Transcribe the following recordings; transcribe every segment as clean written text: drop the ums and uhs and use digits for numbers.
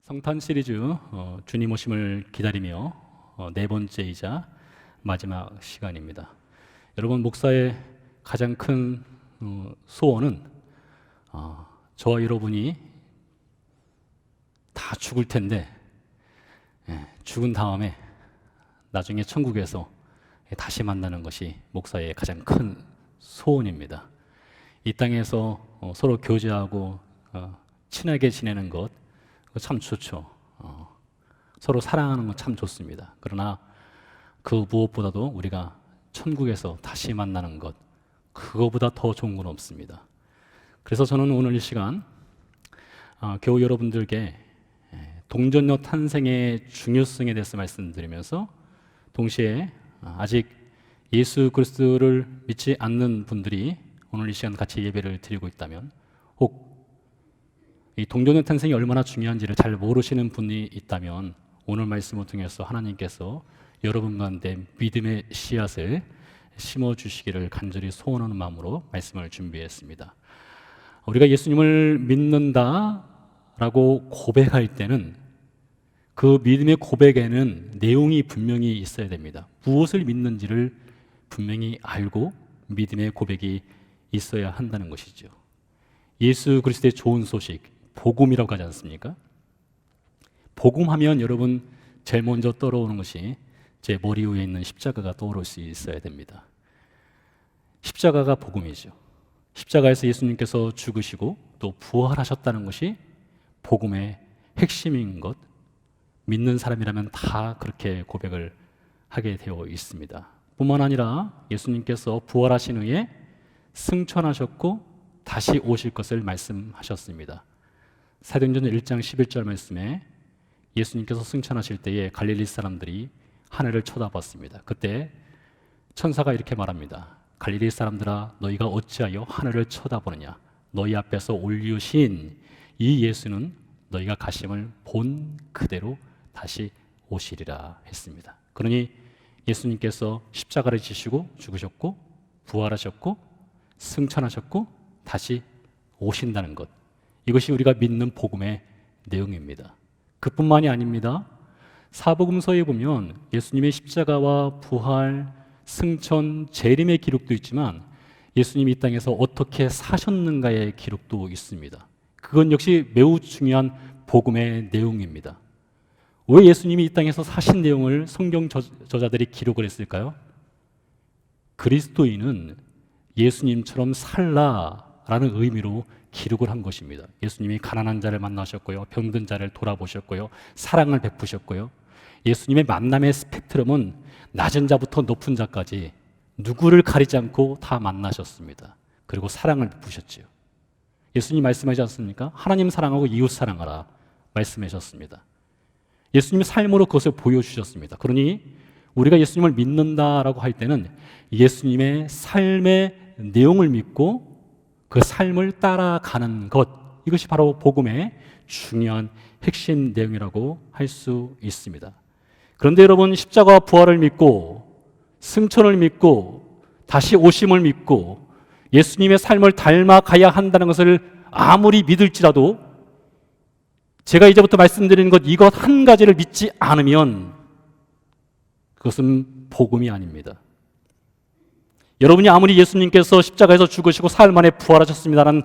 성탄 시리즈 주님 오심을 기다리며 네 번째이자 마지막 시간입니다. 여러분, 목사의 가장 큰 소원은 저와 여러분이 다 죽을 텐데 죽은 다음에 나중에 천국에서 다시 만나는 것이 목사의 가장 큰 소원입니다. 이 땅에서 서로 교제하고 친하게 지내는 것 참 좋죠. 서로 사랑하는 건 참 좋습니다. 그러나 그 무엇보다도 우리가 천국에서 다시 만나는 것, 그거보다 더 좋은 건 없습니다. 그래서 저는 오늘 이 시간 교우 여러분들께 동전녀 탄생의 중요성에 대해서 말씀드리면서 동시에 아직 예수 그리스도를 믿지 않는 분들이 오늘 이 시간 같이 예배를 드리고 있다면, 혹 이 동전녀 탄생이 얼마나 중요한지를 잘 모르시는 분이 있다면 오늘 말씀을 통해서 하나님께서 여러분 가운데 믿음의 씨앗을 심어주시기를 간절히 소원하는 마음으로 말씀을 준비했습니다. 우리가 예수님을 믿는다라고 고백할 때는 그 믿음의 고백에는 내용이 분명히 있어야 됩니다. 무엇을 믿는지를 분명히 알고 믿음의 고백이 있어야 한다는 것이죠. 예수 그리스도의 좋은 소식, 복음이라고 하지 않습니까? 복음하면 여러분 제일 먼저 떠오르는 것이 제 머리 위에 있는 십자가가 떠오를 수 있어야 됩니다. 십자가가 복음이죠. 십자가에서 예수님께서 죽으시고 또 부활하셨다는 것이 복음의 핵심인 것, 믿는 사람이라면 다 그렇게 고백을 하게 되어 있습니다. 뿐만 아니라 예수님께서 부활하신 후에 승천하셨고 다시 오실 것을 말씀하셨습니다. 사도행전 1장 11절 말씀에 예수님께서 승천하실 때에 갈릴리 사람들이 하늘을 쳐다봤습니다. 그때 천사가 이렇게 말합니다. 갈릴리 사람들아, 너희가 어찌하여 하늘을 쳐다보느냐? 너희 앞에서 올리우신 이 예수는 너희가 가심을 본 그대로 다시 오시리라 했습니다. 그러니 예수님께서 십자가를 지시고 죽으셨고 부활하셨고 승천하셨고 다시 오신다는 것, 이것이 우리가 믿는 복음의 내용입니다. 그뿐만이 아닙니다. 사복음서에 보면 예수님의 십자가와 부활, 승천, 재림의 기록도 있지만 예수님이 이 땅에서 어떻게 사셨는가의 기록도 있습니다. 그건 역시 매우 중요한 복음의 내용입니다. 왜 예수님이 이 땅에서 사신 내용을 성경 저자들이 기록을 했을까요? 그리스도인은 예수님처럼 살라라는 의미로 기록을 한 것입니다. 예수님이 가난한 자를 만나셨고요, 병든 자를 돌아보셨고요, 사랑을 베푸셨고요. 예수님의 만남의 스펙트럼은 낮은 자부터 높은 자까지 누구를 가리지 않고 다 만나셨습니다. 그리고 사랑을 베푸셨지요. 예수님 말씀하지 않습니까? 하나님 사랑하고 이웃 사랑하라 말씀하셨습니다. 예수님의 삶으로 그것을 보여주셨습니다. 그러니 우리가 예수님을 믿는다라고 할 때는 예수님의 삶의 내용을 믿고 그 삶을 따라가는 것, 이것이 바로 복음의 중요한 핵심 내용이라고 할 수 있습니다. 그런데 여러분, 십자가와 부활을 믿고 승천을 믿고 다시 오심을 믿고 예수님의 삶을 닮아가야 한다는 것을 아무리 믿을지라도 제가 이제부터 말씀드리는 것, 이것 한 가지를 믿지 않으면 그것은 복음이 아닙니다. 여러분이 아무리 예수님께서 십자가에서 죽으시고 사흘 만에 부활하셨습니다라는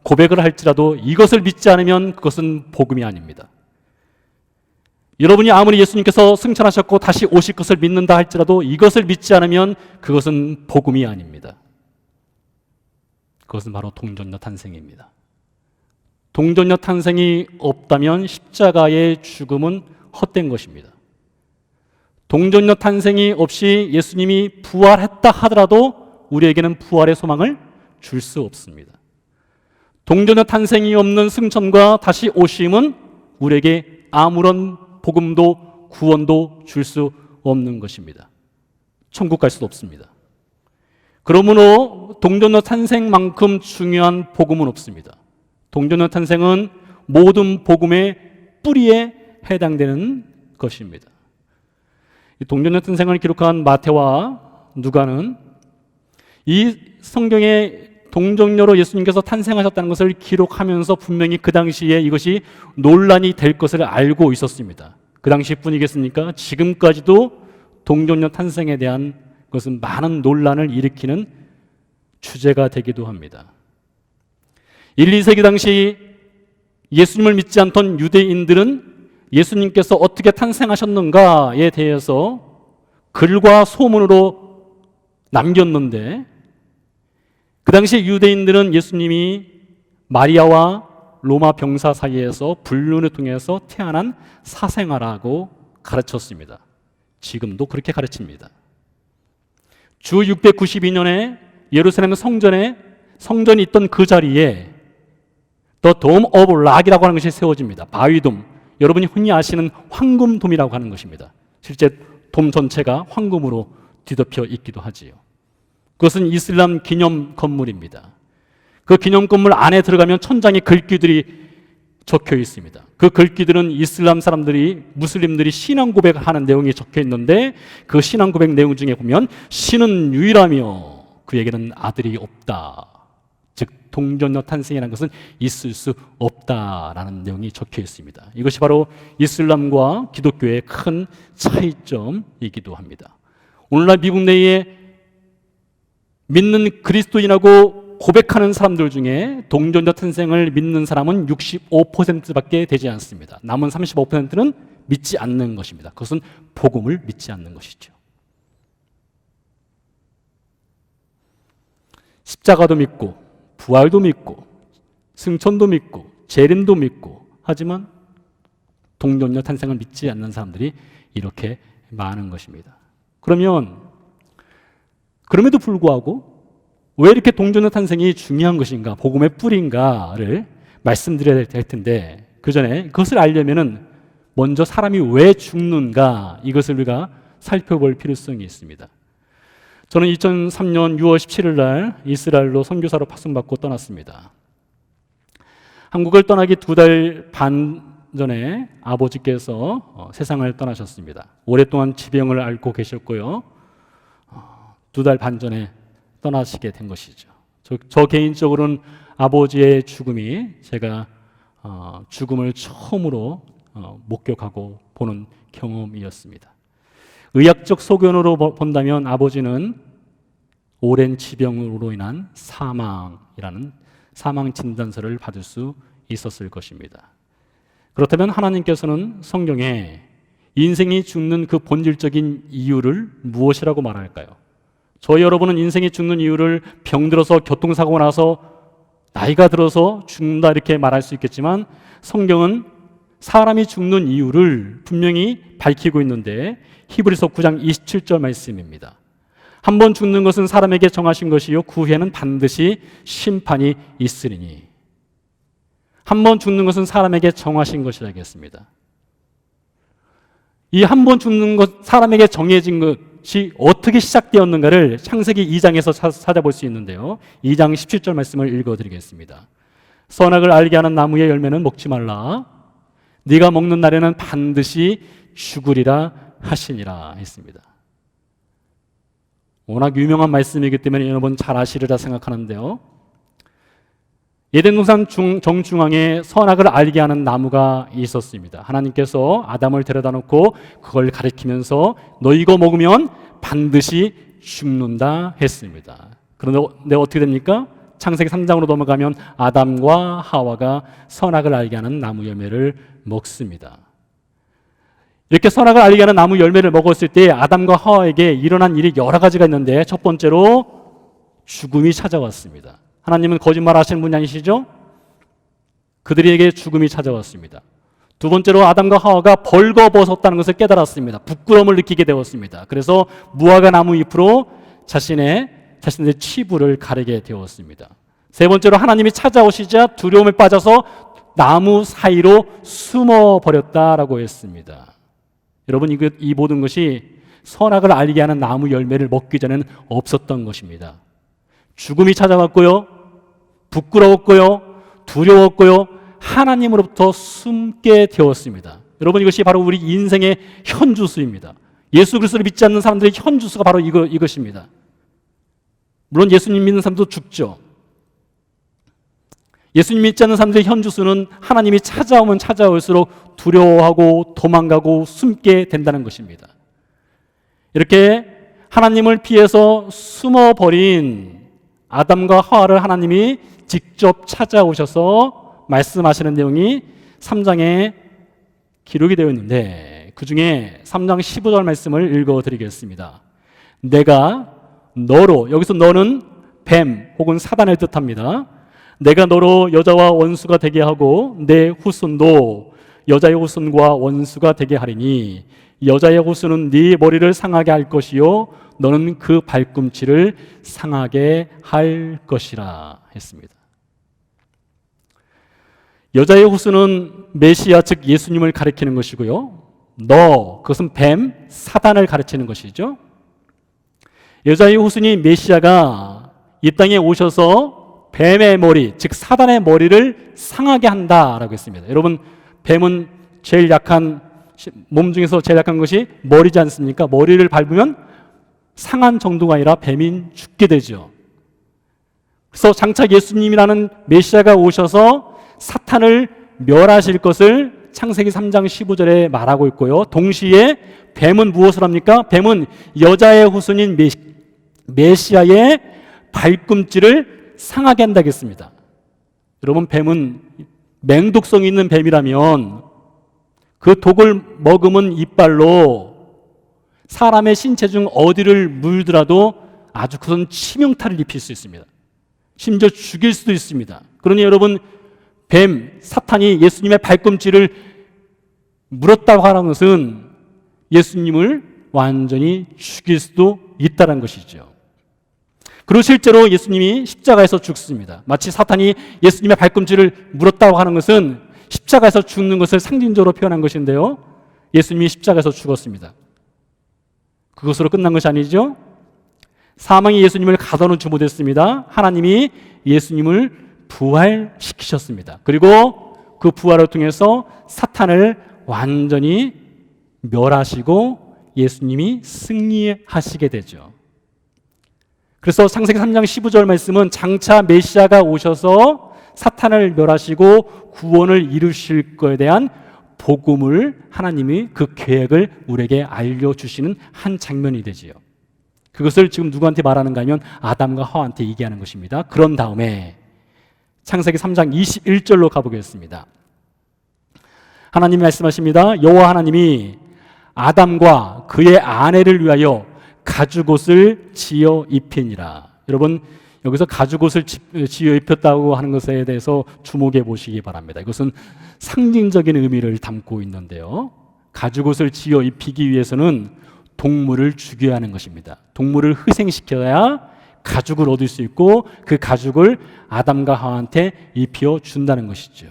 고백을 할지라도 이것을 믿지 않으면 그것은 복음이 아닙니다. 여러분이 아무리 예수님께서 승천하셨고 다시 오실 것을 믿는다 할지라도 이것을 믿지 않으면 그것은 복음이 아닙니다. 그것은 바로 동전녀 탄생입니다. 동전녀 탄생이 없다면 십자가의 죽음은 헛된 것입니다. 동전녀 탄생이 없이 예수님이 부활했다 하더라도 우리에게는 부활의 소망을 줄 수 없습니다. 동전녀 탄생이 없는 승천과 다시 오심은 우리에게 아무런 복음도 구원도 줄 수 없는 것입니다. 천국 갈 수도 없습니다. 그러므로 동전녀 탄생만큼 중요한 복음은 없습니다. 동전녀 탄생은 모든 복음의 뿌리에 해당되는 것입니다. 동전녀 탄생을 기록한 마태와 누가는 이 성경의 동정녀로 예수님께서 탄생하셨다는 것을 기록하면서 분명히 그 당시에 이것이 논란이 될 것을 알고 있었습니다. 그 당시뿐이겠습니까? 지금까지도 동정녀 탄생에 대한 것은 많은 논란을 일으키는 주제가 되기도 합니다. 1, 2세기 당시 예수님을 믿지 않던 유대인들은 예수님께서 어떻게 탄생하셨는가에 대해서 글과 소문으로 남겼는데, 그 당시 유대인들은 예수님이 마리아와 로마 병사 사이에서 불륜을 통해서 태어난 사생아라고 가르쳤습니다. 지금도 그렇게 가르칩니다. 주 692년에 예루살렘 성전이 있던 그 자리에 The Dome of Rock이라고 하는 것이 세워집니다. 바위돔, 여러분이 흔히 아시는 황금돔이라고 하는 것입니다. 실제 돔 전체가 황금으로 뒤덮여 있기도 하지요. 그것은 이슬람 기념 건물입니다. 그 기념 건물 안에 들어가면 천장에 글귀들이 적혀 있습니다. 그 글귀들은 이슬람 사람들이, 무슬림들이 신앙 고백하는 내용이 적혀 있는데, 그 신앙 고백 내용 중에 보면 신은 유일하며 그에게는 아들이 없다, 즉 동정녀 탄생이라는 것은 있을 수 없다라는 내용이 적혀 있습니다. 이것이 바로 이슬람과 기독교의 큰 차이점이기도 합니다. 오늘날 미국 내에 믿는 그리스도인하고 고백하는 사람들 중에 동정녀 탄생을 믿는 사람은 65%밖에 되지 않습니다. 남은 35%는 믿지 않는 것입니다. 그것은 복음을 믿지 않는 것이죠. 십자가도 믿고 부활도 믿고 승천도 믿고 재림도 믿고, 하지만 동정녀 탄생을 믿지 않는 사람들이 이렇게 많은 것입니다. 그럼에도 불구하고 왜 이렇게 동정녀 탄생이 중요한 것인가, 복음의 뿌리인가를 말씀드려야 될 텐데, 그 전에 그것을 알려면은 먼저 사람이 왜 죽는가, 이것을 우리가 살펴볼 필요성이 있습니다. 저는 2003년 6월 17일 날 이스라엘로 선교사로 파송받고 떠났습니다. 한국을 떠나기 2달 반 전에 아버지께서 세상을 떠나셨습니다. 오랫동안 지병을 앓고 계셨고요. 2달 반 전에 떠나시게 된 것이죠. 저 개인적으로는 아버지의 죽음이 제가 죽음을 처음으로 목격하고 보는 경험이었습니다. 의학적 소견으로 본다면 아버지는 오랜 지병으로 인한 사망이라는 사망 진단서를 받을 수 있었을 것입니다. 그렇다면 하나님께서는 성경에 인생이 죽는 그 본질적인 이유를 무엇이라고 말할까요? 저희 여러분은 인생이 죽는 이유를 병들어서 교통사고 나서 나이가 들어서 죽는다 이렇게 말할 수 있겠지만, 성경은 사람이 죽는 이유를 분명히 밝히고 있는데, 히브리서 9장 27절 말씀입니다. 한 번 죽는 것은 사람에게 정하신 것이요 그 후에는 반드시 심판이 있으리니. 한 번 죽는 것은 사람에게 정하신 것이라고 했습니다. 이 한 번 죽는 것, 사람에게 정해진 것이 어떻게 시작되었는가를 창세기 2장에서 찾아볼 수 있는데요. 2장 17절 말씀을 읽어드리겠습니다. 선악을 알게 하는 나무의 열매는 먹지 말라. 네가 먹는 날에는 반드시 죽으리라 하시니라 했습니다. 워낙 유명한 말씀이기 때문에 여러분 잘 아시리라 생각하는데요. 에덴 동산 정중앙에 선악을 알게 하는 나무가 있었습니다. 하나님께서 아담을 데려다 놓고 그걸 가리키면서 너 이거 먹으면 반드시 죽는다 했습니다. 그런데 어떻게 됩니까? 창세기 3장으로 넘어가면 아담과 하와가 선악을 알게 하는 나무 열매를 먹습니다. 이렇게 선악을 알게 하는 나무 열매를 먹었을 때 아담과 하와에게 일어난 일이 여러 가지가 있는데, 첫 번째로 죽음이 찾아왔습니다. 하나님은 거짓말 하시는 분이 아니시죠? 그들에게 죽음이 찾아왔습니다. 두 번째로 아담과 하와가 벌거벗었다는 것을 깨달았습니다. 부끄러움을 느끼게 되었습니다. 그래서 무화과 나무 잎으로 자신의 치부를 가리게 되었습니다. 세 번째로 하나님이 찾아오시자 두려움에 빠져서 나무 사이로 숨어버렸다라고 했습니다. 여러분, 이 모든 것이 선악을 알게 하는 나무 열매를 먹기 전에는 없었던 것입니다. 죽음이 찾아왔고요, 부끄러웠고요, 두려웠고요, 하나님으로부터 숨게 되었습니다. 여러분, 이것이 바로 우리 인생의 현주수입니다. 예수 그리스도를 믿지 않는 사람들의 현주수가 바로 이것입니다. 물론 예수님 믿는 사람도 죽죠. 예수님 믿지 않는 사람들의 현주소는 하나님이 찾아오면 찾아올수록 두려워하고 도망가고 숨게 된다는 것입니다. 이렇게 하나님을 피해서 숨어버린 아담과 하와를 하나님이 직접 찾아오셔서 말씀하시는 내용이 3장에 기록이 되어 있는데, 그 중에 3장 15절 말씀을 읽어드리겠습니다. 내가 너로, 여기서 너는 뱀 혹은 사단을 뜻합니다. 내가 너로 여자와 원수가 되게 하고 내 후손도 여자의 후손과 원수가 되게 하리니 여자의 후손은 네 머리를 상하게 할 것이요 너는 그 발꿈치를 상하게 할 것이라 했습니다. 여자의 후손은 메시아 즉 예수님을 가리키는 것이고요, 그것은 뱀, 사단을 가르치는 것이죠. 여자의 후손이 메시아가 이 땅에 오셔서 뱀의 머리, 즉 사단의 머리를 상하게 한다라고 했습니다. 여러분, 뱀은 제일 약한, 몸 중에서 제일 약한 것이 머리지 않습니까? 머리를 밟으면 상한 정도가 아니라 뱀이 죽게 되죠. 그래서 장차 예수님이라는 메시아가 오셔서 사탄을 멸하실 것을 창세기 3장 15절에 말하고 있고요, 동시에 뱀은 무엇을 합니까? 뱀은 여자의 후손인 메시아의 발꿈치를 상하게 한다고 했습니다. 여러분, 뱀은 맹독성이 있는 뱀이라면 그 독을 머금은 이빨로 사람의 신체 중 어디를 물더라도 아주 큰 치명타를 입힐 수 있습니다. 심지어 죽일 수도 있습니다. 그러니 여러분, 뱀, 사탄이 예수님의 발꿈치를 물었다고 하는 것은 예수님을 완전히 죽일 수도 있다는 것이죠. 그리고 실제로 예수님이 십자가에서 죽습니다. 마치 사탄이 예수님의 발꿈치를 물었다고 하는 것은 십자가에서 죽는 것을 상징적으로 표현한 것인데요, 예수님이 십자가에서 죽었습니다. 그것으로 끝난 것이 아니죠. 사망이 예수님을 가둬놓지 못했습니다. 하나님이 예수님을 부활시키셨습니다. 그리고 그 부활을 통해서 사탄을 완전히 멸하시고 예수님이 승리하시게 되죠. 그래서 창세기 3장 15절 말씀은 장차 메시아가 오셔서 사탄을 멸하시고 구원을 이루실 것에 대한 복음을, 하나님이 그 계획을 우리에게 알려주시는 한 장면이 되지요. 그것을 지금 누구한테 말하는가 하면 아담과 하와한테 얘기하는 것입니다. 그런 다음에 창세기 3장 21절로 가보겠습니다. 하나님이 말씀하십니다. 여호와 하나님이 아담과 그의 아내를 위하여 가죽옷을 지어 입히니라. 여러분, 여기서 가죽옷을 지어 입혔다고 하는 것에 대해서 주목해 보시기 바랍니다. 이것은 상징적인 의미를 담고 있는데요, 가죽옷을 지어 입히기 위해서는 동물을 죽여야 하는 것입니다. 동물을 희생시켜야 가죽을 얻을 수 있고 그 가죽을 아담과 하와한테 입혀 준다는 것이죠.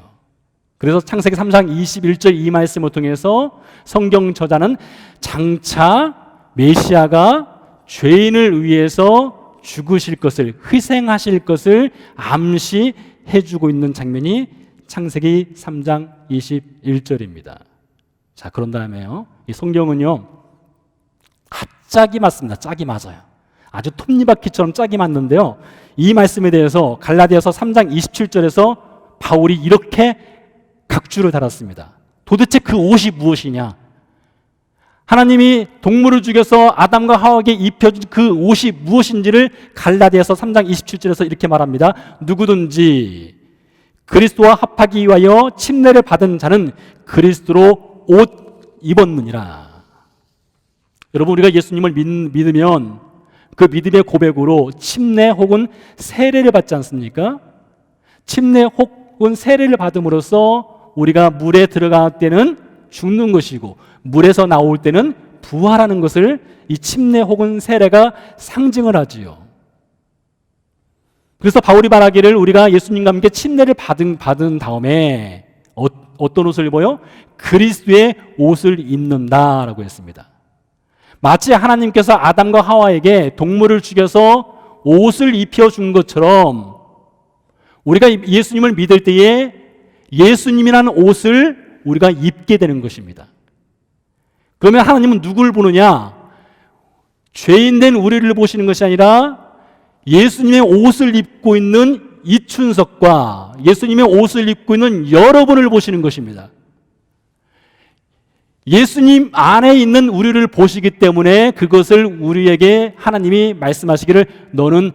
그래서 창세기 3장 21절 이 말씀을 통해서 성경 저자는 장차 메시아가 죄인을 위해서 죽으실 것을, 희생하실 것을 암시해 주고 있는 장면이 창세기 3장 21절입니다. 자, 그런 다음에요, 이 성경은요 짝이 맞습니다. 짝이 맞아요. 아주 톱니바퀴처럼 짝이 맞는데요, 이 말씀에 대해서 갈라디아서 3장 27절에서 바울이 이렇게 각주를 달았습니다. 도대체 그 옷이 무엇이냐? 하나님이 동물을 죽여서 아담과 하와에게 입혀준 그 옷이 무엇인지를 갈라디아서 3장 27절에서 이렇게 말합니다. 누구든지 그리스도와 합하기 위하여 침례를 받은 자는 그리스도로 옷 입었느니라. 여러분, 우리가 예수님을 믿으면 그 믿음의 고백으로 침례 혹은 세례를 받지 않습니까? 침례 혹은 세례를 받음으로써 우리가 물에 들어갈 때는 죽는 것이고 물에서 나올 때는 부활하는 것을 이 침례 혹은 세례가 상징을 하지요. 그래서 바울이 말하기를 우리가 예수님과 함께 침례를 받은 다음에 어떤 옷을 입어요? 그리스도의 옷을 입는다라고 했습니다. 마치 하나님께서 아담과 하와에게 동물을 죽여서 옷을 입혀준 것처럼 우리가 예수님을 믿을 때에 예수님이라는 옷을 우리가 입게 되는 것입니다. 그러면 하나님은 누구를 보느냐? 죄인된 우리를 보시는 것이 아니라 예수님의 옷을 입고 있는 이춘석과 예수님의 옷을 입고 있는 여러분을 보시는 것입니다. 예수님 안에 있는 우리를 보시기 때문에 그것을 우리에게 하나님이 말씀하시기를 너는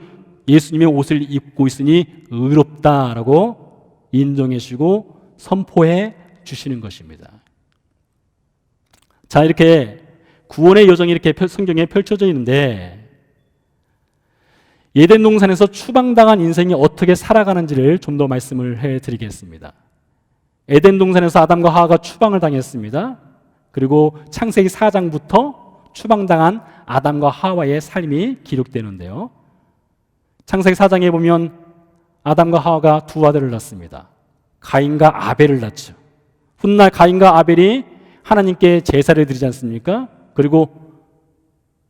예수님의 옷을 입고 있으니 의롭다라고 인정해 주시고 선포해 주시는 것입니다. 자, 이렇게 구원의 여정이 이렇게 성경에 펼쳐져 있는데 에덴 동산에서 추방당한 인생이 어떻게 살아가는지를 좀 더 말씀을 해드리겠습니다. 에덴 동산에서 아담과 하와가 추방을 당했습니다. 그리고 창세기 4장부터 추방당한 아담과 하와의 삶이 기록되는데요. 창세기 4장에 보면 아담과 하와가 두 아들을 낳습니다. 가인과 아벨을 낳죠. 훗날 가인과 아벨이 하나님께 제사를 드리지 않습니까? 그리고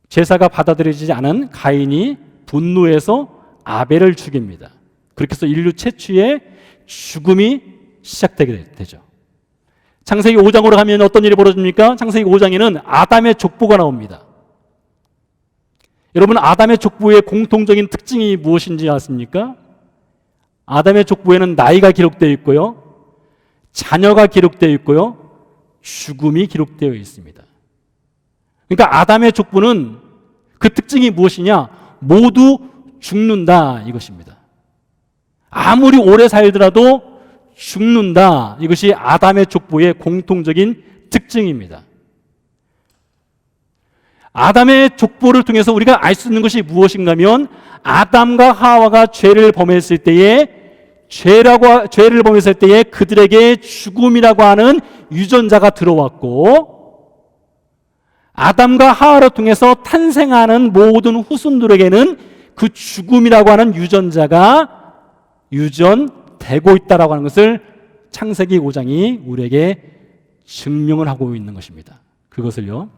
제사가 받아들여지지 않은 가인이 분노해서 아벨을 죽입니다. 그렇게 해서 인류 최초의 죽음이 시작되게 되죠. 창세기 5장으로 가면 어떤 일이 벌어집니까? 창세기 5장에는 아담의 족보가 나옵니다. 여러분, 아담의 족보의 공통적인 특징이 무엇인지 아십니까? 아담의 족보에는 나이가 기록되어 있고요, 자녀가 기록되어 있고요, 죽음이 기록되어 있습니다. 그러니까 아담의 족보는 그 특징이 무엇이냐? 모두 죽는다 이것입니다. 아무리 오래 살더라도 죽는다. 이것이 아담의 족보의 공통적인 특징입니다. 아담의 족보를 통해서 우리가 알 수 있는 것이 무엇인가 하면 아담과 하와가 죄를 범했을 때에 죄를 범했을 때에 그들에게 죽음이라고 하는 유전자가 들어왔고, 아담과 하와를 통해서 탄생하는 모든 후손들에게는 그 죽음이라고 하는 유전자가 유전되고 있다라고 하는 것을 창세기 5장이 우리에게 증명을 하고 있는 것입니다. 그것을요,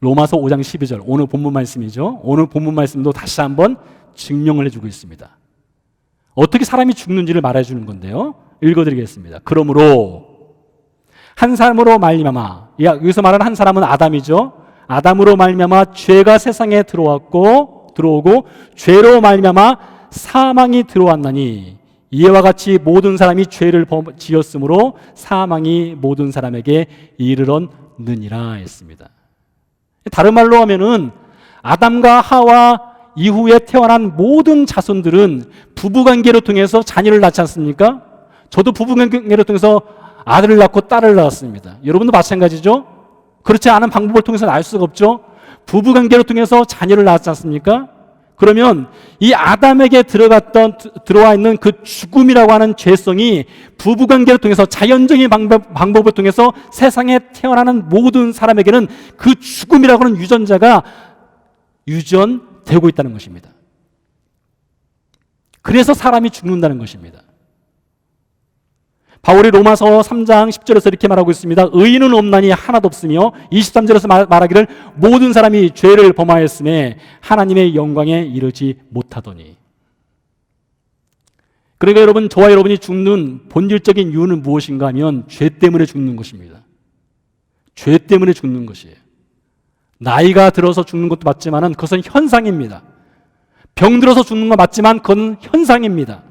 로마서 5장 12절, 오늘 본문 말씀이죠. 오늘 본문 말씀도 다시 한번 증명을 해주고 있습니다. 어떻게 사람이 죽는지를 말해주는 건데요, 읽어드리겠습니다. 그러므로 한 사람으로 말미암아, 여기서 말하는 한 사람은 아담이죠. 아담으로 말미암아 죄가 세상에 들어오고 죄로 말미암아 사망이 들어왔나니 이와 같이 모든 사람이 죄를 지었으므로 사망이 모든 사람에게 이르렀느니라 했습니다. 다른 말로 하면은 아담과 하와 이후에 태어난 모든 자손들은 부부관계를 통해서 자녀를 낳지 않습니까? 저도 부부관계를 통해서 아들을 낳고 딸을 낳았습니다. 여러분도 마찬가지죠? 그렇지 않은 방법을 통해서 낳을 수가 없죠? 부부관계를 통해서 자녀를 낳았지 않습니까? 그러면 이 아담에게 들어와 있는 그 죽음이라고 하는 죄성이 부부관계를 통해서 자연적인 방법을 통해서 세상에 태어나는 모든 사람에게는 그 죽음이라고 하는 유전자가 유전되고 있다는 것입니다. 그래서 사람이 죽는다는 것입니다. 바울이 로마서 3장 10절에서 이렇게 말하고 있습니다. 의인은 없나니 하나도 없으며 23절에서 말하기를 모든 사람이 죄를 범하였음에 하나님의 영광에 이르지 못하더니. 그러니까 여러분, 저와 여러분이 죽는 본질적인 이유는 무엇인가 하면 죄 때문에 죽는 것입니다. 죄 때문에 죽는 것이에요. 나이가 들어서 죽는 것도 맞지만 그것은 현상입니다. 병 들어서 죽는 건 맞지만 그건 현상입니다.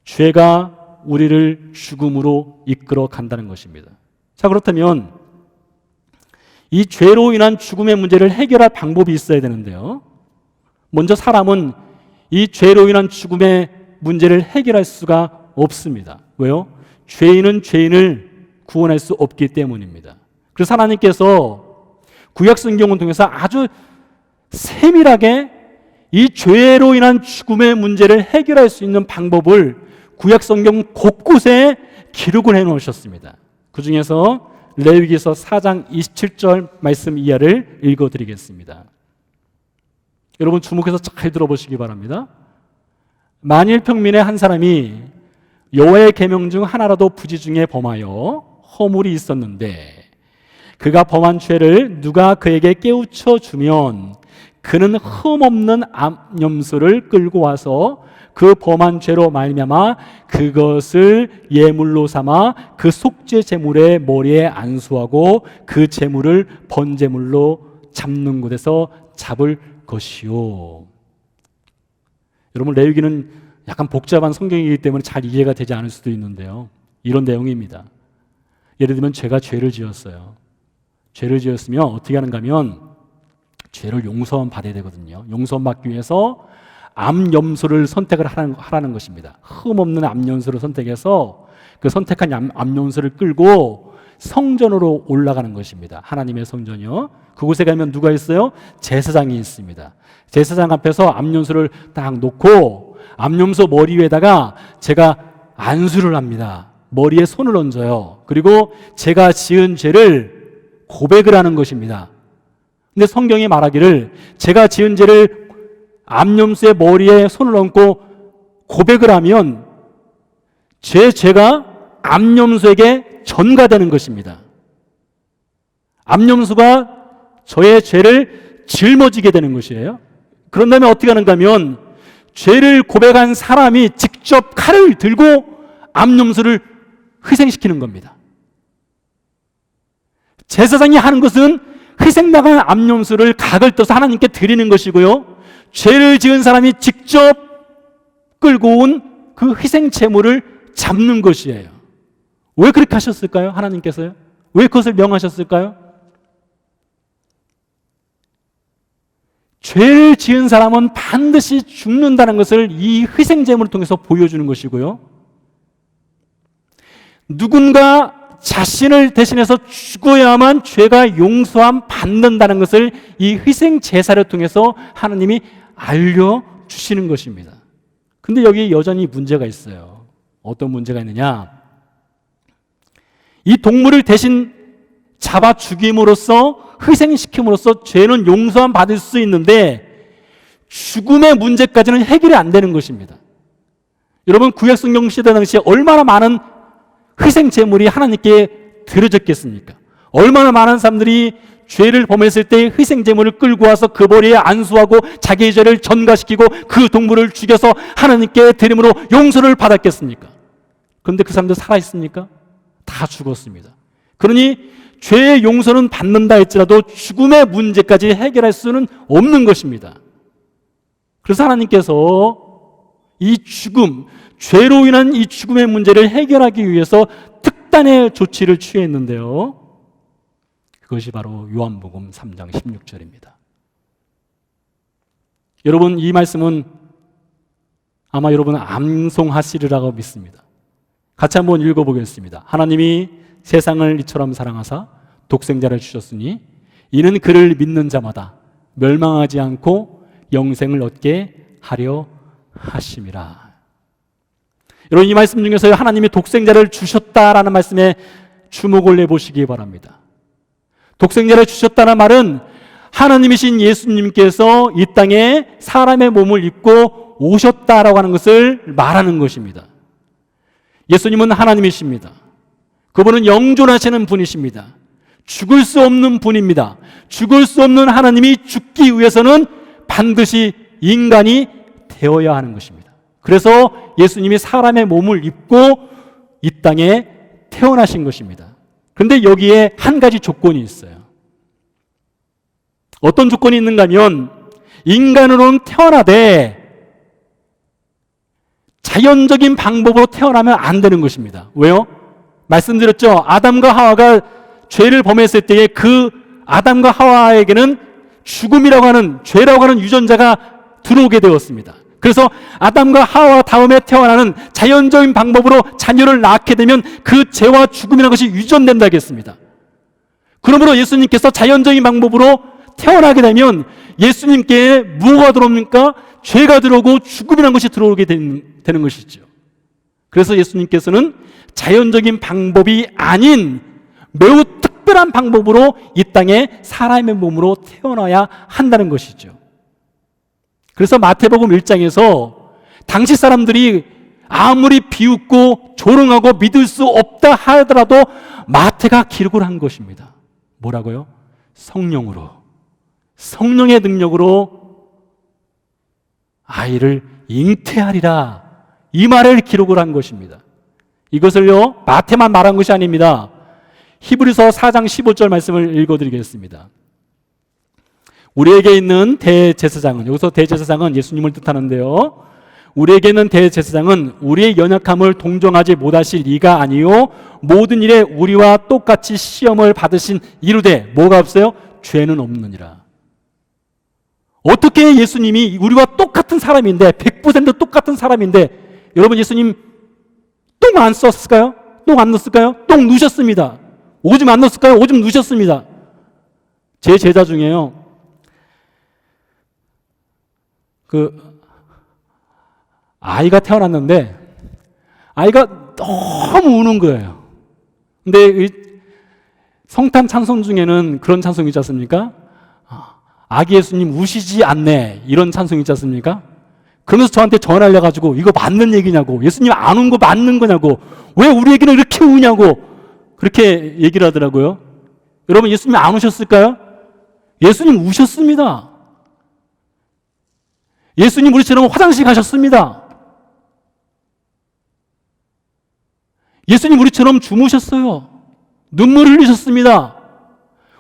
죄가 우리를 죽음으로 이끌어 간다는 것입니다. 자, 그렇다면 이 죄로 인한 죽음의 문제를 해결할 방법이 있어야 되는데요, 먼저 사람은 이 죄로 인한 죽음의 문제를 해결할 수가 없습니다. 왜요? 죄인은 죄인을 구원할 수 없기 때문입니다. 그래서 하나님께서 구약 성경을 통해서 아주 세밀하게 이 죄로 인한 죽음의 문제를 해결할 수 있는 방법을 구약 성경 곳곳에 기록을 해놓으셨습니다. 그 중에서 레위기서 4장 27절 말씀 이하를 읽어드리겠습니다. 여러분 주목해서 잘 들어보시기 바랍니다. 만일 평민의 한 사람이 여호와의 계명 중 하나라도 부지 중에 범하여 허물이 있었는데 그가 범한 죄를 누가 그에게 깨우쳐 주면 그는 흠없는 암염소를 끌고 와서 그 범한 죄로 말미암아 그것을 예물로 삼아 그 속죄 제물의 머리에 안수하고 그 제물을 번제물로 잡는 곳에서 잡을 것이요. 여러분, 레위기는 약간 복잡한 성경이기 때문에 잘 이해가 되지 않을 수도 있는데요. 이런 내용입니다. 예를 들면 제가 죄를 지었어요. 죄를 지었으면 어떻게 하는가 하면 죄를 용서만 받아야 되거든요. 용서만 받기 위해서 암염소를 선택을 하라는 것입니다. 흠 없는 암염소를 선택해서 그 선택한 암염소를 끌고 성전으로 올라가는 것입니다. 하나님의 성전이요. 그곳에 가면 누가 있어요? 제사장이 있습니다. 제사장 앞에서 암염소를 딱 놓고 암염소 머리 위에다가 제가 안수를 합니다. 머리에 손을 얹어요. 그리고 제가 지은 죄를 고백을 하는 것입니다. 근데 성경이 말하기를 제가 지은 죄를 암염소의 머리에 손을 얹고 고백을 하면 죄가 암염소에게 전가되는 것입니다. 암염소가 저의 죄를 짊어지게 되는 것이에요. 그런 다음에 어떻게 하는가 하면 죄를 고백한 사람이 직접 칼을 들고 암염소를 희생시키는 겁니다. 제사장이 하는 것은 희생당한 암염소를 각을 떠서 하나님께 드리는 것이고요, 죄를 지은 사람이 직접 끌고 온 그 희생 제물을 잡는 것이에요. 왜 그렇게 하셨을까요? 하나님께서요? 왜 그것을 명하셨을까요? 죄를 지은 사람은 반드시 죽는다는 것을 이 희생 제물을 통해서 보여주는 것이고요, 누군가 자신을 대신해서 죽어야만 죄가 용서함 받는다는 것을 이 희생 제사를 통해서 하나님이 알려주시는 것입니다. 근데 여기 여전히 문제가 있어요. 어떤 문제가 있느냐? 이 동물을 대신 잡아 죽임으로써, 희생시킴으로써 죄는 용서함 받을 수 있는데 죽음의 문제까지는 해결이 안 되는 것입니다. 여러분, 구약성경 시대 당시에 얼마나 많은 희생 제물이 하나님께 드려졌겠습니까? 얼마나 많은 사람들이 죄를 범했을 때 희생 제물을 끌고 와서 그 머리에 안수하고 자기의 죄를 전가시키고 그 동물을 죽여서 하나님께 드림으로 용서를 받았겠습니까? 그런데 그 사람들 살아있습니까? 다 죽었습니다. 그러니 죄의 용서는 받는다 할지라도 죽음의 문제까지 해결할 수는 없는 것입니다. 그래서 하나님께서 이 죽음, 죄로 인한 이 죽음의 문제를 해결하기 위해서 특단의 조치를 취했는데요, 그것이 바로 요한복음 3장 16절입니다. 여러분, 이 말씀은 아마 여러분은 암송하시리라고 믿습니다. 같이 한번 읽어보겠습니다. 하나님이 세상을 이처럼 사랑하사 독생자를 주셨으니 이는 그를 믿는 자마다 멸망하지 않고 영생을 얻게 하려 하심이라. 여러분, 이 말씀 중에서 하나님이 독생자를 주셨다라는 말씀에 주목을 해보시기 바랍니다. 독생자를 주셨다는 말은 하나님이신 예수님께서 이 땅에 사람의 몸을 입고 오셨다라고 하는 것을 말하는 것입니다. 예수님은 하나님이십니다. 그분은 영존하시는 분이십니다. 죽을 수 없는 분입니다. 죽을 수 없는 하나님이 죽기 위해서는 반드시 인간이 되어야 하는 것입니다. 그래서 예수님이 사람의 몸을 입고 이 땅에 태어나신 것입니다. 그런데 여기에 한 가지 조건이 있어요. 어떤 조건이 있는가 하면 인간으로는 태어나되 자연적인 방법으로 태어나면 안 되는 것입니다. 왜요? 말씀드렸죠. 아담과 하와가 죄를 범했을 때에 그 아담과 하와에게는 죽음이라고 하는, 죄라고 하는 유전자가 들어오게 되었습니다. 그래서 아담과 하와 다음에 태어나는 자연적인 방법으로 자녀를 낳게 되면 그 죄와 죽음이라는 것이 유전된다 하겠습니다. 그러므로 예수님께서 자연적인 방법으로 태어나게 되면 예수님께 무엇가 들어옵니까? 죄가 들어오고 죽음이라는 것이 들어오게 되는 것이죠. 그래서 예수님께서는 자연적인 방법이 아닌 매우 특별한 방법으로 이 땅에 사람의 몸으로 태어나야 한다는 것이죠. 그래서 마태복음 1장에서 당시 사람들이 아무리 비웃고 조롱하고 믿을 수 없다 하더라도 마태가 기록을 한 것입니다. 뭐라고요? 성령으로, 성령의 능력으로 아이를 잉태하리라, 이 말을 기록을 한 것입니다. 이것을요, 마태만 말한 것이 아닙니다. 히브리서 4장 15절 말씀을 읽어드리겠습니다. 우리에게 있는 대제사장은, 여기서 대제사장은 예수님을 뜻하는데요, 우리에게는 대제사장은 우리의 연약함을 동정하지 못하실 이가 아니요 모든 일에 우리와 똑같이 시험을 받으신 이르되 뭐가 없어요? 죄는 없느니라. 어떻게 예수님이 우리와 똑같은 사람인데 100% 똑같은 사람인데 여러분 예수님 똥 안 썼을까요? 똥 안 넣었을까요? 똥 누셨습니다. 오줌 안 넣었을까요? 오줌 누셨습니다. 제 제자 중에요. 아이가 태어났는데 아이가 너무 우는 거예요. 근데 성탄 찬송 중에는 그런 찬송이 있지 않습니까? 아기 예수님 우시지 않네 이런 찬송이 있지 않습니까? 그러면서 저한테 전화를 해가지고 이거 맞는 얘기냐고, 예수님 안 운 거 맞는 거냐고, 왜 우리 애기는 이렇게 우냐고 그렇게 얘기를 하더라고요. 여러분 예수님 안 우셨을까요? 예수님 우셨습니다. 예수님 우리처럼 화장실 가셨습니다. 예수님 우리처럼 주무셨어요. 눈물 흘리셨습니다.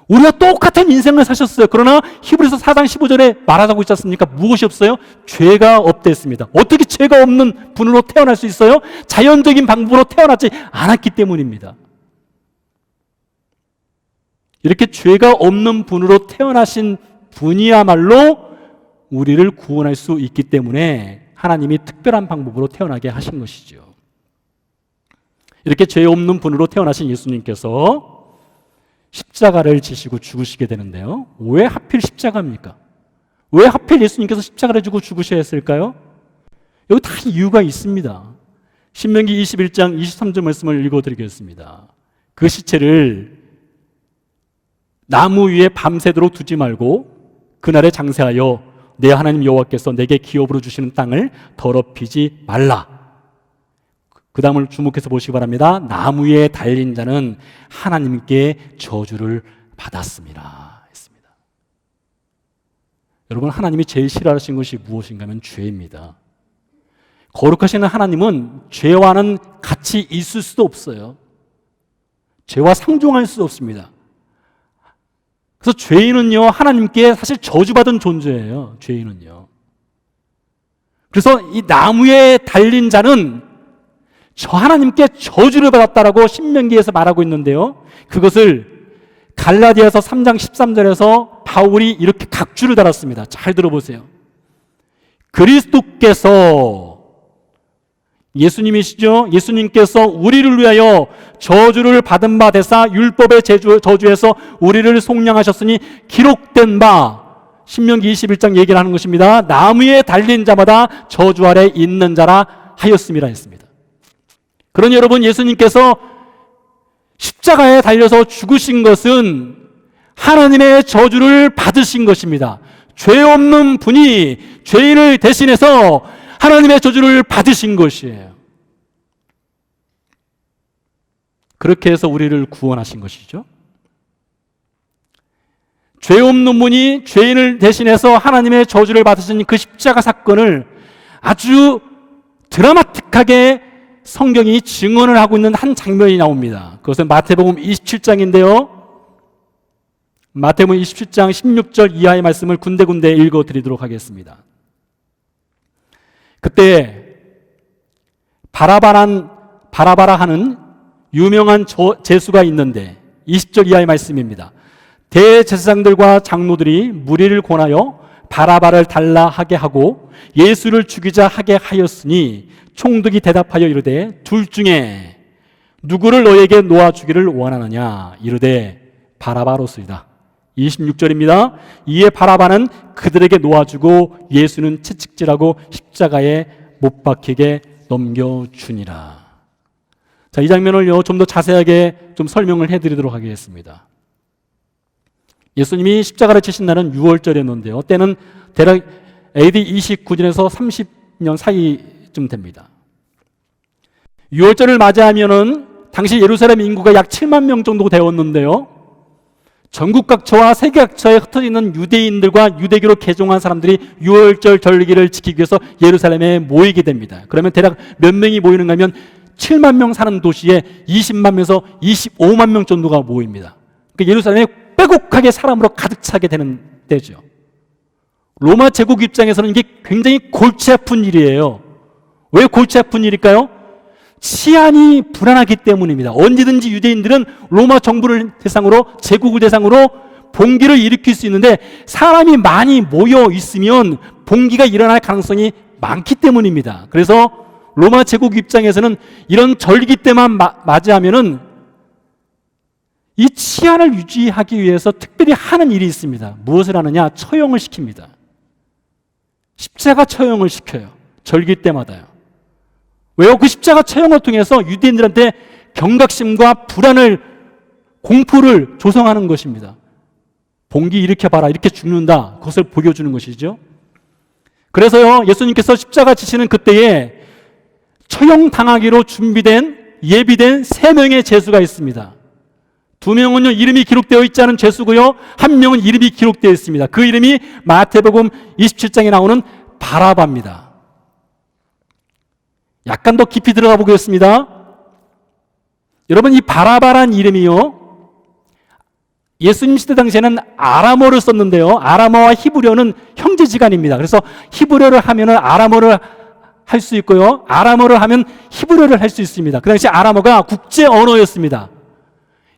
우리가 똑같은 인생을 사셨어요. 그러나 히브리서 4장 15절에 말하자고 있지 않습니까? 무엇이 없어요? 죄가 없댔습니다. 어떻게 죄가 없는 분으로 태어날 수 있어요? 자연적인 방법으로 태어나지 않았기 때문입니다. 이렇게 죄가 없는 분으로 태어나신 분이야말로 우리를 구원할 수 있기 때문에 하나님이 특별한 방법으로 태어나게 하신 것이죠. 이렇게 죄 없는 분으로 태어나신 예수님께서 십자가를 지시고 죽으시게 되는데요. 왜 하필 십자가입니까? 왜 하필 예수님께서 십자가를 지고 죽으셔야 했을까요? 여기 다 이유가 있습니다. 신명기 21장 23절 말씀을 읽어드리겠습니다. 그 시체를 나무 위에 밤새도록 두지 말고 그날에 장세하여 내 하나님 여호와께서 내게 기업으로 주시는 땅을 더럽히지 말라. 그 다음을 주목해서 보시기 바랍니다. 나무 위에 달린 자는 하나님께 저주를 받았습니다 했습니다. 여러분 하나님이 제일 싫어하시는 것이 무엇인가 하면 죄입니다. 거룩하신 하나님은 죄와는 같이 있을 수도 없어요. 죄와 상종할 수 없습니다. 그래서 죄인은요 하나님께 사실 저주받은 존재예요. 죄인은요. 그래서 이 나무에 달린 자는 저 하나님께 저주를 받았다라고 신명기에서 말하고 있는데요. 그것을 갈라디아서 3장 13절에서 바울이 이렇게 각주를 달았습니다. 잘 들어보세요. 그리스도께서 예수님이시죠? 예수님께서 우리를 위하여 저주를 받은 바 되사 율법의 저주에서 우리를 속량하셨으니 기록된 바 신명기 21장 얘기를 하는 것입니다. 나무에 달린 자마다 저주 아래 있는 자라 하였음이라 했습니다. 그러니 여러분 예수님께서 십자가에 달려서 죽으신 것은 하나님의 저주를 받으신 것입니다. 죄 없는 분이 죄인을 대신해서 하나님의 저주를 받으신 것이에요. 그렇게 해서 우리를 구원하신 것이죠. 죄 없는 분이 죄인을 대신해서 하나님의 저주를 받으신 그 십자가 사건을 아주 드라마틱하게 성경이 증언을 하고 있는 한 장면이 나옵니다. 그것은 마태복음 27장인데요. 마태복음 27장 16절 이하의 말씀을 군데군데 읽어드리도록 하겠습니다. 그때 바라바라 하는 유명한 제수가 있는데 20절 이하의 말씀입니다. 대제사장들과 장로들이 무리를 권하여 바라바를 달라 하게 하고 예수를 죽이자 하게 하였으니 총독이 대답하여 이르되 둘 중에 누구를 너에게 놓아주기를 원하느냐 이르되 바라바로소이다. 26절입니다. 이에 바라바는 그들에게 놓아주고 예수는 채찍질하고 십자가에 못 박히게 넘겨주니라. 자, 이 장면을요 좀 더 자세하게 좀 설명을 해드리도록 하겠습니다. 예수님이 십자가를 치신 날은 6월절이었는데요. 때는 대략 AD 29년에서 30년 사이쯤 됩니다. 6월절을 맞이하면은 당시 예루살렘 인구가 약 7만 명 정도 되었는데요. 전국 각처와 세계 각처에 흩어져 있는 유대인들과 유대교로 개종한 사람들이 6월절 절기를 지키기 위해서 예루살렘에 모이게 됩니다. 그러면 대략 몇 명이 모이는가 하면 7만 명 사는 도시에 20만 명에서 25만 명 정도가 모입니다. 그러니까 예루살렘에 빼곡하게 사람으로 가득 차게 되는 때죠. 로마 제국 입장에서는 이게 굉장히 골치 아픈 일이에요. 왜 골치 아픈 일일까요? 치안이 불안하기 때문입니다. 언제든지 유대인들은 로마 정부를 대상으로, 제국을 대상으로 봉기를 일으킬 수 있는데 사람이 많이 모여 있으면 봉기가 일어날 가능성이 많기 때문입니다. 그래서 로마 제국 입장에서는 이런 절기 때만 맞이하면은 이 치안을 유지하기 위해서 특별히 하는 일이 있습니다. 무엇을 하느냐? 처형을 시킵니다. 십자가 처형을 시켜요. 절기 때마다요. 왜요? 그 십자가 처형을 통해서 유대인들한테 경각심과 불안을, 공포를 조성하는 것입니다. 봉기 일으켜봐라, 이렇게 죽는다, 그것을 보여주는 것이죠. 그래서요, 예수님께서 십자가 지시는 그때에 처형당하기로 예비된 3명의 죄수가 있습니다. 2명은요 이름이 기록되어 있지 않은 죄수고요, 1명은 이름이 기록되어 있습니다. 그 이름이 마태복음 27장에 나오는 바라바입니다. 약간 더 깊이 들어가 보겠습니다. 여러분, 이 바라바란 이름이요, 예수님 시대 당시에는 아람어를 썼는데요, 아람어와 히브리어는 형제지간입니다. 그래서 히브리어를 하면 아람어를 할 수 있고요, 아람어를 하면 히브리어를 할 수 있습니다. 그 당시 아람어가 국제 언어였습니다.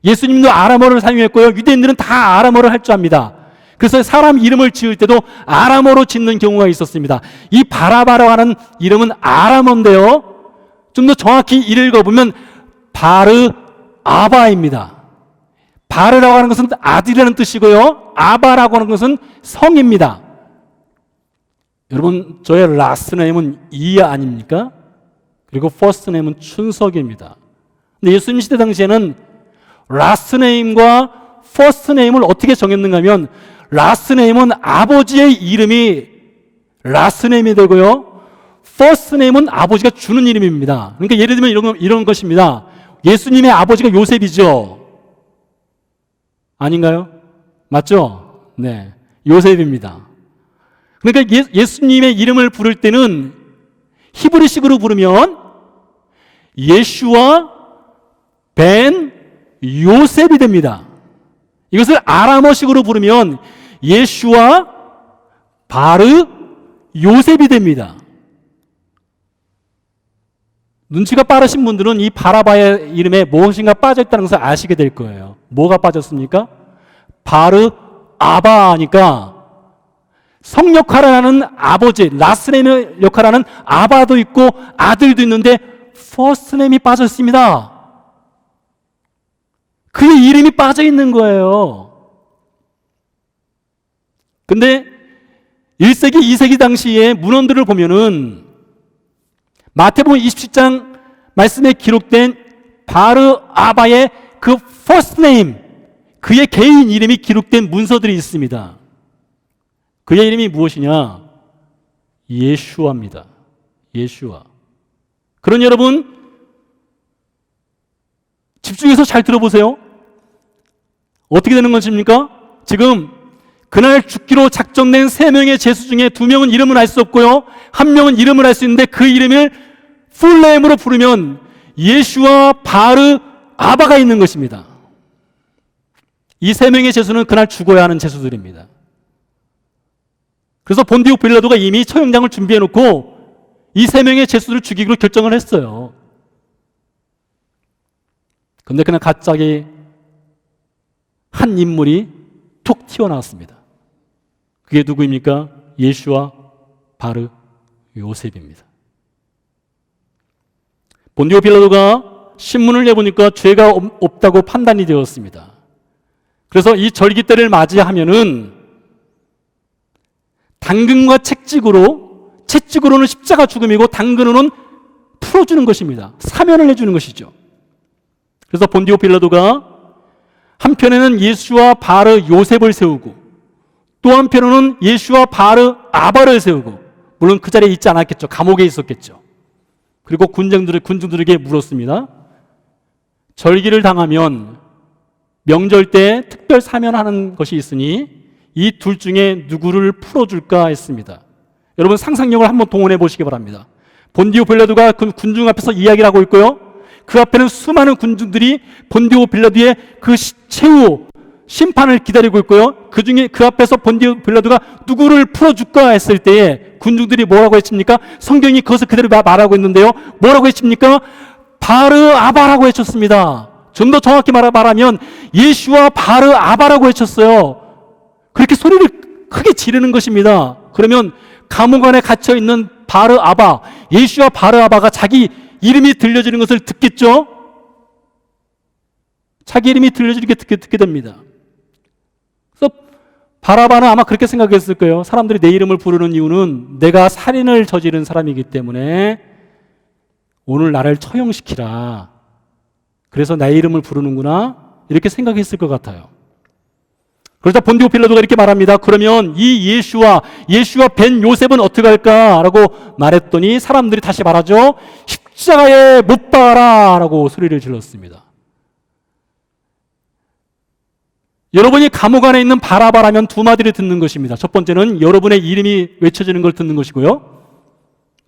예수님도 아람어를 사용했고요, 유대인들은 다 아람어를 할 줄 압니다. 그래서 사람 이름을 지을 때도 아람어로 짓는 경우가 있었습니다. 이 바라바라고 하는 이름은 아람어인데요, 좀 더 정확히 읽어보면 바르아바입니다. 바르라고 하는 것은 아들이라는 뜻이고요, 아바라고 하는 것은 성입니다. 여러분, 저의 라스트 네임은 이야 아닙니까? 그리고 퍼스트 네임은 춘석입니다. 근데 예수님 시대 당시에는 라스트 네임과 퍼스트 네임을 어떻게 정했는가 하면, 라스트 네임은 아버지의 이름이 라스트 네임이 되고요, 퍼스트 네임은 아버지가 주는 이름입니다. 그러니까 예를 들면 이런 것입니다. 예수님의 아버지가 요셉이죠? 아닌가요? 맞죠? 네, 요셉입니다. 그러니까 예수님의 이름을 부를 때는 히브리식으로 부르면 예슈와 벤 요셉이 됩니다. 이것을 아람어식으로 부르면 예슈와 바르 요셉이 됩니다. 눈치가 빠르신 분들은 이 바라바의 이름에 무엇인가 빠져있다는 것을 아시게 될 거예요. 뭐가 빠졌습니까? 바르 아바니까 성 역할을 하는 아버지, 라스네임 역할을 하는 아바도 있고 아들도 있는데 퍼스트네임이 빠졌습니다. 그의 이름이 빠져있는 거예요. 근데 1세기, 2세기 당시에 문헌들을 보면은 마태복음 27장 말씀에 기록된 바르아바의 그 퍼스트네임, 그의 개인 이름이 기록된 문서들이 있습니다. 그의 이름이 무엇이냐? 예슈아입니다. 예슈아. 그런 여러분, 집중해서 잘 들어보세요. 어떻게 되는 것입니까? 지금 그날 죽기로 작정된 3명의 죄수 중에 2명은 이름을 알 수 없고요, 1명은 이름을 알 수 있는데 그 이름을 풀네임으로 부르면 예슈아 바르 아바가 있는 것입니다. 이 3명의 죄수는 그날 죽어야 하는 죄수들입니다. 그래서 본디오 빌라도가 이미 처형장을 준비해 놓고 이 3명의 죄수들을 죽이기로 결정을 했어요. 근데 그냥 갑자기 한 인물이 툭 튀어나왔습니다. 그게 누구입니까? 예슈와 바르 요셉입니다. 본디오 빌라도가 신문을 내보니까 죄가 없다고 판단이 되었습니다. 그래서 이 절기 때를 맞이하면은 당근과 채찍으로는 십자가 죽음이고 당근으로는 풀어주는 것입니다. 사면을 해주는 것이죠. 그래서 본디오 빌라도가 한편에는 예수와 바르 요셉을 세우고 또 한편으로는 예수와 바르 아바를 세우고, 물론 그 자리에 있지 않았겠죠. 감옥에 있었겠죠. 그리고 군중들에게 물었습니다. 절기를 당하면 명절 때 특별 사면하는 것이 있으니 이 둘 중에 누구를 풀어줄까 했습니다. 여러분, 상상력을 한번 동원해 보시기 바랍니다. 본디오 빌라도가 그 군중 앞에서 이야기를 하고 있고요, 그 앞에는 수많은 군중들이 본디오 빌라도의 그 최후 심판을 기다리고 있고요. 그 중에 그 앞에서 본디오 빌라도가 누구를 풀어줄까 했을 때에 군중들이 뭐라고 했습니까? 성경이 그것을 그대로 말하고 있는데요. 뭐라고 했습니까? 바르아바라고 외쳤습니다. 좀 더 정확히 말하면 예수와 바르아바라고 외쳤어요. 그렇게 소리를 크게 지르는 것입니다. 그러면 감옥 안에 갇혀 있는 바르아바, 예수와 바르아바가 자기 이름이 들려지는 것을 듣겠죠? 자기 이름이 들려지게 듣게 됩니다. 그래서 바라바는 아마 그렇게 생각했을 거예요. 사람들이 내 이름을 부르는 이유는 내가 살인을 저지른 사람이기 때문에 오늘 나를 처형시키라. 그래서 내 이름을 부르는구나. 이렇게 생각했을 것 같아요. 그러자 본디오 빌라도가 이렇게 말합니다. 그러면 이 예수와 벤 요셉은 어떻게 할까? 라고 말했더니 사람들이 다시 말하죠. 십자가에 못 박아라. 라고 소리를 질렀습니다. 여러분이 감옥 안에 있는 바라바라면 두 마디를 듣는 것입니다. 첫 번째는 여러분의 이름이 외쳐지는 걸 듣는 것이고요.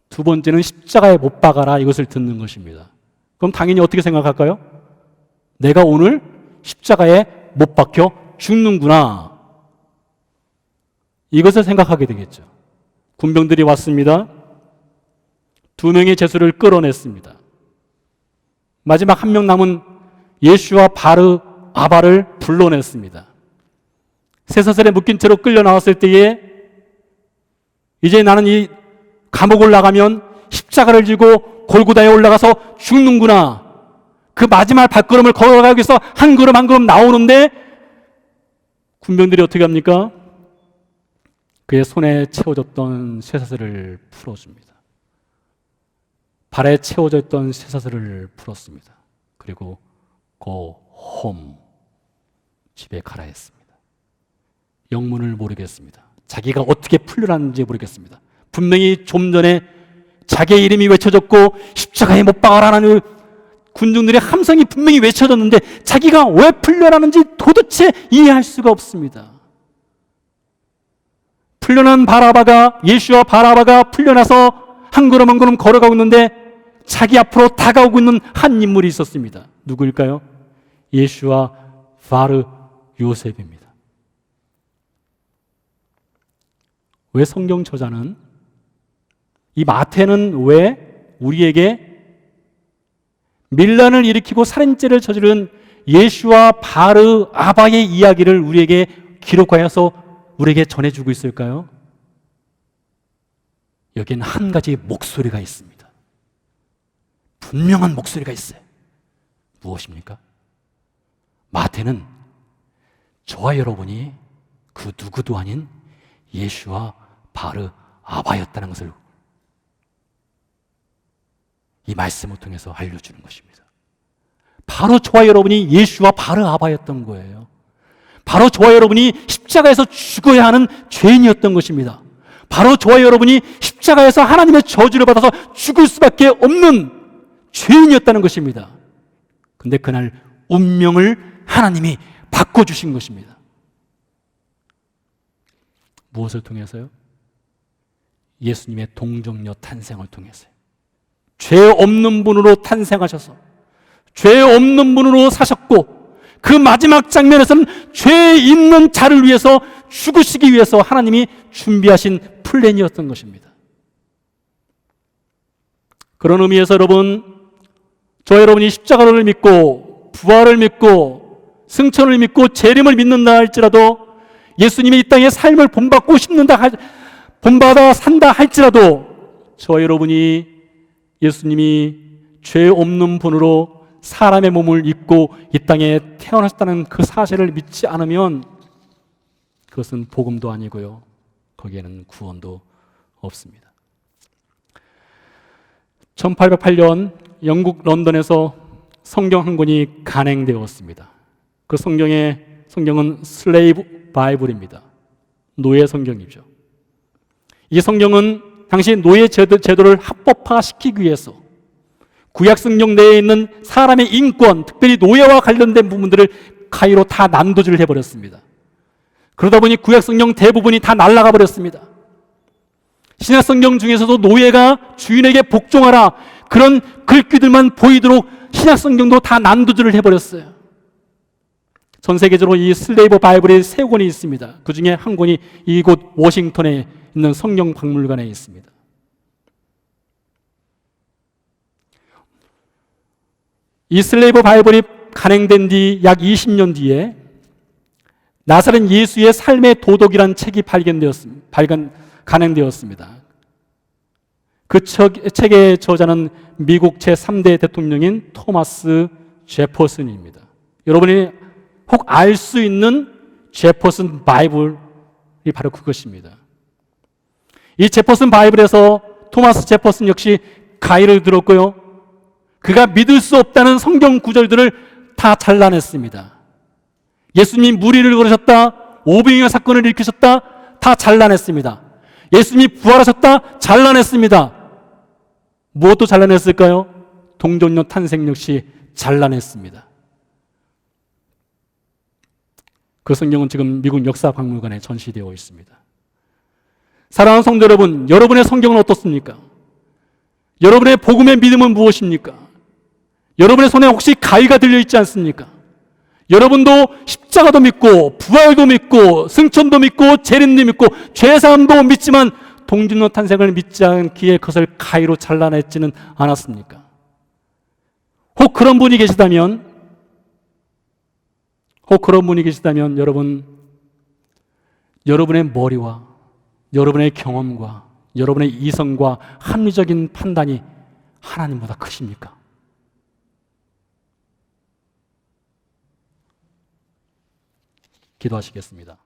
두 번째는 십자가에 못 박아라 이것을 듣는 것입니다. 그럼 당연히 어떻게 생각할까요? 내가 오늘 십자가에 못 박혀 죽는구나. 이것을 생각하게 되겠죠. 군병들이 왔습니다. 두 명의 죄수를 끌어냈습니다. 마지막 한 명 남은 예수와 바르아바를 불러냈습니다. 쇠사슬에 묶인 채로 끌려 나왔을 때에 이제 나는 이 감옥을 나가면 십자가를 지고 골고다에 올라가서 죽는구나. 그 마지막 발걸음을 걸어가기 위해서 한 걸음 한 걸음 나오는데 군병들이 어떻게 합니까? 그의 손에 채워졌던 쇠사슬을 풀어줍니다. 발에 채워져 있던 쇠사슬을 풀었습니다. 그리고 go home, 집에 가라 했습니다. 영문을 모르겠습니다. 자기가 어떻게 풀려났는지 모르겠습니다. 분명히 좀 전에 자기의 이름이 외쳐졌고 십자가에 못 박아라는 군중들의 함성이 분명히 외쳐졌는데 자기가 왜 풀려나는지 도대체 이해할 수가 없습니다. 풀려난 예수와 바라바가 풀려나서 한 걸음 한 걸음 걸어가고 있는데 자기 앞으로 다가오고 있는 한 인물이 있었습니다. 누구일까요? 예수와 바르 요셉입니다. 왜 성경 저자는 이 마태는 왜 우리에게 밀란을 일으키고 살인죄를 저지른 예수와 바르아바의 이야기를 우리에게 기록하여서 우리에게 전해주고 있을까요? 여기에는 한 가지 목소리가 있습니다. 분명한 목소리가 있어요. 무엇입니까? 마태는 저와 여러분이 그 누구도 아닌 예수와 바르아바였다는 것을 이 말씀을 통해서 알려주는 것입니다. 바로 저와 여러분이 예수와 바르아바였던 거예요. 바로 저와 여러분이 십자가에서 죽어야 하는 죄인이었던 것입니다. 바로 저와 여러분이 십자가에서 하나님의 저주를 받아서 죽을 수밖에 없는 죄인이었다는 것입니다. 근데 그날 운명을 하나님이 바꿔주신 것입니다. 무엇을 통해서요? 예수님의 동정녀 탄생을 통해서요. 죄 없는 분으로 탄생하셔서 죄 없는 분으로 사셨고 그 마지막 장면에서는 죄 있는 자를 위해서 죽으시기 위해서 하나님이 준비하신 플랜이었던 것입니다. 그런 의미에서 여러분이 십자가를 믿고 부활을 믿고 승천을 믿고 재림을 믿는다 할지라도 예수님이 이 땅에 삶을 본받아 산다 할지라도 저와 여러분이 예수님이 죄 없는 분으로 사람의 몸을 입고 이 땅에 태어나셨다는 그 사실을 믿지 않으면 그것은 복음도 아니고요. 거기에는 구원도 없습니다. 1808년 영국 런던에서 성경 한 권이 간행되었습니다. 그 성경은 슬레이브 바이블입니다. 노예 성경이죠. 이 성경은 당시 노예 제도를 합법화시키기 위해서 구약 성경 내에 있는 사람의 인권, 특별히 노예와 관련된 부분들을 가위로 다 난도질을 해버렸습니다. 그러다 보니 구약 성경 대부분이 다 날아가 버렸습니다. 신약 성경 중에서도 노예가 주인에게 복종하라 그런 글귀들만 보이도록 신약 성경도 다 난도질을 해버렸어요. 전 세계적으로 이 슬레이브 바이블이 3권이 있습니다. 그 중에 한 권이 이곳 워싱턴에 있는 성경 박물관에 있습니다. 이 슬레이브 바이블이 간행된 뒤 약 20년 뒤에 나사렛 예수의 삶의 도덕이라는 책이 간행되었습니다. 그 책의 저자는 미국 제3대 대통령인 토마스 제퍼슨입니다. 여러분이 혹 알 수 있는 제퍼슨 바이블이 바로 그것입니다. 이 제퍼슨 바이블에서 토마스 제퍼슨 역시 가위를 들었고요. 그가 믿을 수 없다는 성경 구절들을 다 잘라냈습니다. 예수님이 무리를 걸으셨다, 오병이어 사건을 일으키셨다, 다 잘라냈습니다. 예수님이 부활하셨다, 잘라냈습니다. 무엇도 잘라냈을까요? 동정녀 탄생 역시 잘라냈습니다. 그 성경은 지금 미국 역사박물관에 전시되어 있습니다. 사랑하는 성도 여러분, 여러분의 성경은 어떻습니까? 여러분의 복음의 믿음은 무엇입니까? 여러분의 손에 혹시 가위가 들려있지 않습니까? 여러분도 십자가도 믿고 부활도 믿고 승천도 믿고 재림도 믿고 죄사함도 믿지만 동정녀 탄생을 믿지 않기에 그것을 가위로 잘라냈지는 않았습니까? 혹 그런 분이 계시다면 여러분, 여러분의 머리와 여러분의 경험과 여러분의 이성과 합리적인 판단이 하나님보다 크십니까? 기도하시겠습니다.